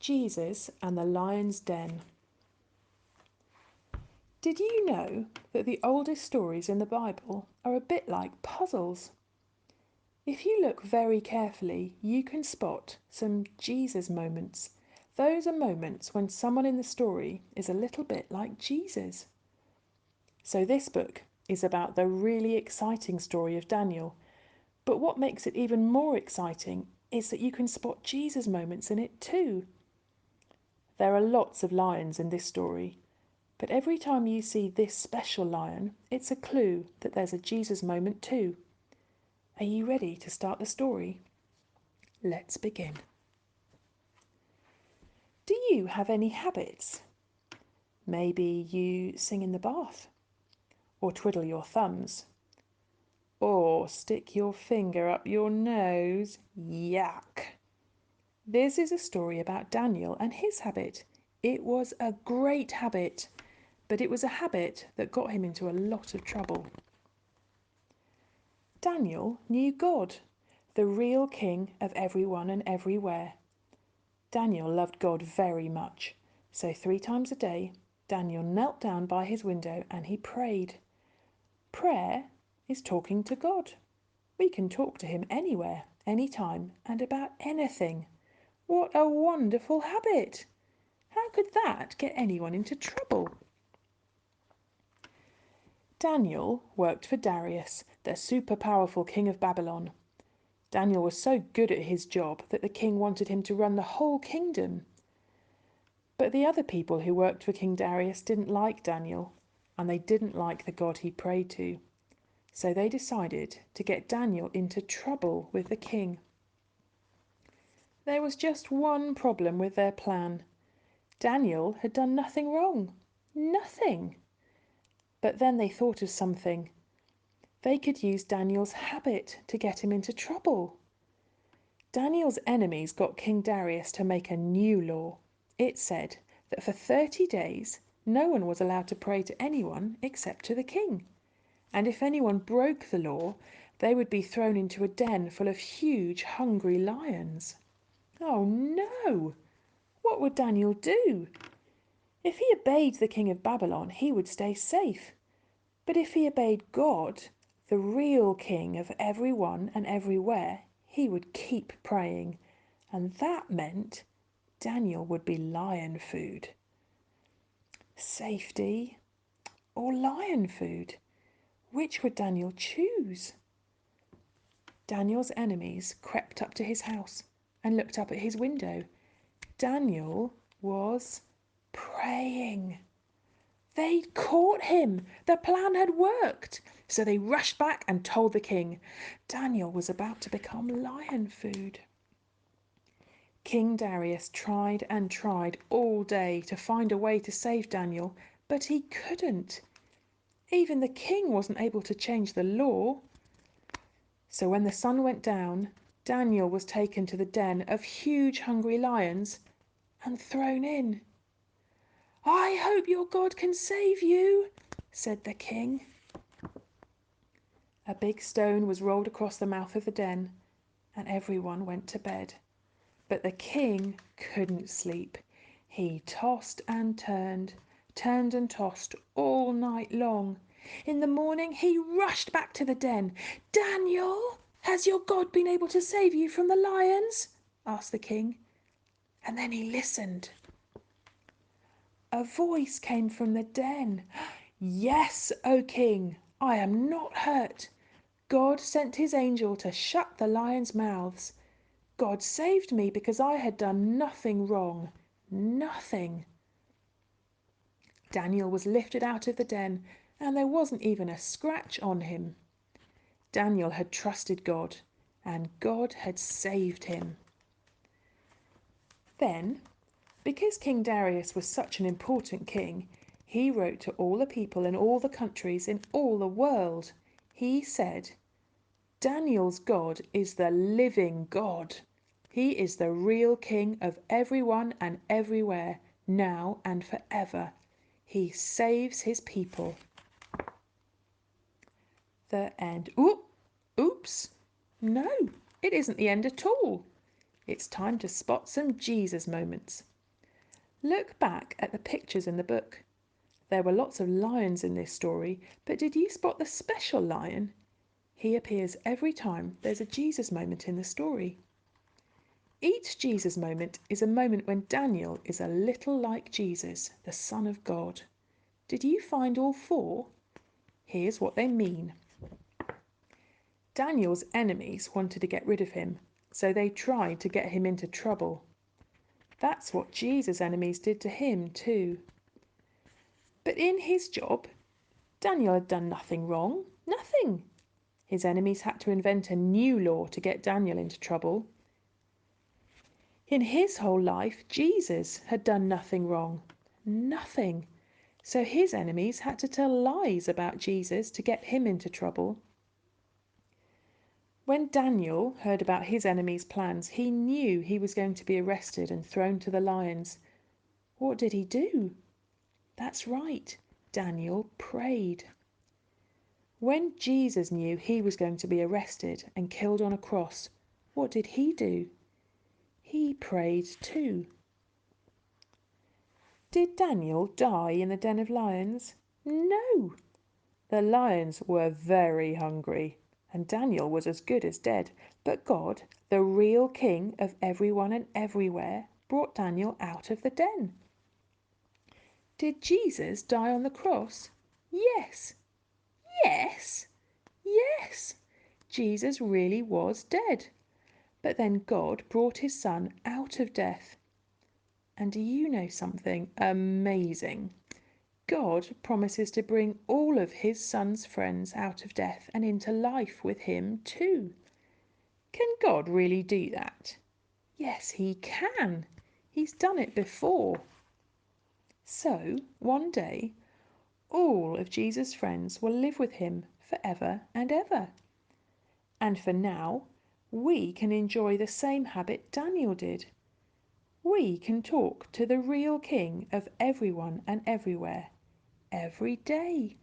Jesus and the Lion's Den. Did you know that the oldest stories in the Bible are a bit like puzzles? If you look very carefully, you can spot some Jesus moments. Those are moments when someone in the story is a little bit like Jesus. So this book is about the really exciting story of Daniel. But what makes it even more exciting is that you can spot Jesus moments in it too. There are lots of lions in this story, but every time you see this special lion, it's a clue that there's a Jesus moment too. Are you ready to start the story? Let's begin. Do you have any habits? Maybe you sing in the bath, or twiddle your thumbs, or stick your finger up your nose. Yuck! This is a story about Daniel and his habit. It was a great habit, but it was a habit that got him into a lot of trouble. Daniel knew God, the real king of everyone and everywhere. Daniel loved God very much, so 3 times a day, Daniel knelt down by his window and he prayed. Prayer is talking to God. We can talk to him anywhere, anytime, and about anything. What a wonderful habit! How could that get anyone into trouble? Daniel worked for Darius, the super powerful king of Babylon. Daniel was so good at his job that the king wanted him to run the whole kingdom. But the other people who worked for King Darius didn't like Daniel, and they didn't like the God he prayed to. So they decided to get Daniel into trouble with the king. There was just one problem with their plan. Daniel had done nothing wrong. Nothing. But then they thought of something. They could use Daniel's habit to get him into trouble. Daniel's enemies got King Darius to make a new law. It said that for 30 days, no one was allowed to pray to anyone except to the king. And if anyone broke the law, they would be thrown into a den full of huge, hungry lions. Oh no! What would Daniel do? If he obeyed the king of Babylon, he would stay safe. But if he obeyed God, the real king of everyone and everywhere, he would keep praying. And that meant Daniel would be lion food. Safety or lion food? Which would Daniel choose? Daniel's enemies crept up to his house and looked up at his window. Daniel was praying. They'd caught him. The plan had worked. So they rushed back and told the king. Daniel was about to become lion food. King Darius tried and tried all day to find a way to save Daniel, but he couldn't. Even the king wasn't able to change the law. So when the sun went down, Daniel was taken to the den of huge hungry lions and thrown in. I hope your God can save you, said the king. A big stone was rolled across the mouth of the den, and everyone went to bed. But the king couldn't sleep. He tossed and turned and tossed all night long. In the morning, he rushed back to the den. Daniel, has your God been able to save you from the lions? Asked the king. And then he listened. A voice came from the den. Yes, O king, I am not hurt. God sent his angel to shut the lions' mouths. God saved me because I had done nothing wrong. Nothing. Daniel was lifted out of the den, and there wasn't even a scratch on him. Daniel had trusted God, and God had saved him. Then, because King Darius was such an important king, he wrote to all the people in all the countries in all the world. He said, Daniel's God is the living God. He is the real king of everyone and everywhere, now and forever. He saves his people. The end. Oops. No, it isn't the end at all. It's time to spot some Jesus moments. Look back at the pictures in the book. There were lots of lions in this story, but did you spot the special lion? He appears every time there's a Jesus moment in the story. Each Jesus moment is a moment when Daniel is a little like Jesus, the Son of God. Did you find all four? Here's what they mean. Daniel's enemies wanted to get rid of him, so they tried to get him into trouble. That's what Jesus' enemies did to him too. But in his job, Daniel had done nothing wrong. Nothing. His enemies had to invent a new law to get Daniel into trouble. In his whole life, Jesus had done nothing wrong. Nothing. So his enemies had to tell lies about Jesus to get him into trouble. When Daniel heard about his enemies' plans, he knew he was going to be arrested and thrown to the lions. What did he do? That's right, Daniel prayed. When Jesus knew he was going to be arrested and killed on a cross, what did he do? He prayed too. Did Daniel die in the den of lions? No. The lions were very hungry, and Daniel was as good as dead. But God, the real king of everyone and everywhere, brought Daniel out of the den. Did Jesus die on the cross? Yes. Yes. Yes. Jesus really was dead. But then God brought his son out of death. And do you know something amazing? God promises to bring all of his son's friends out of death and into life with him too. Can God really do that? Yes, he can. He's done it before. So, one day, all of Jesus' friends will live with him forever and ever. And for now, we can enjoy the same habit Daniel did. We can talk to the real king of everyone and everywhere every day.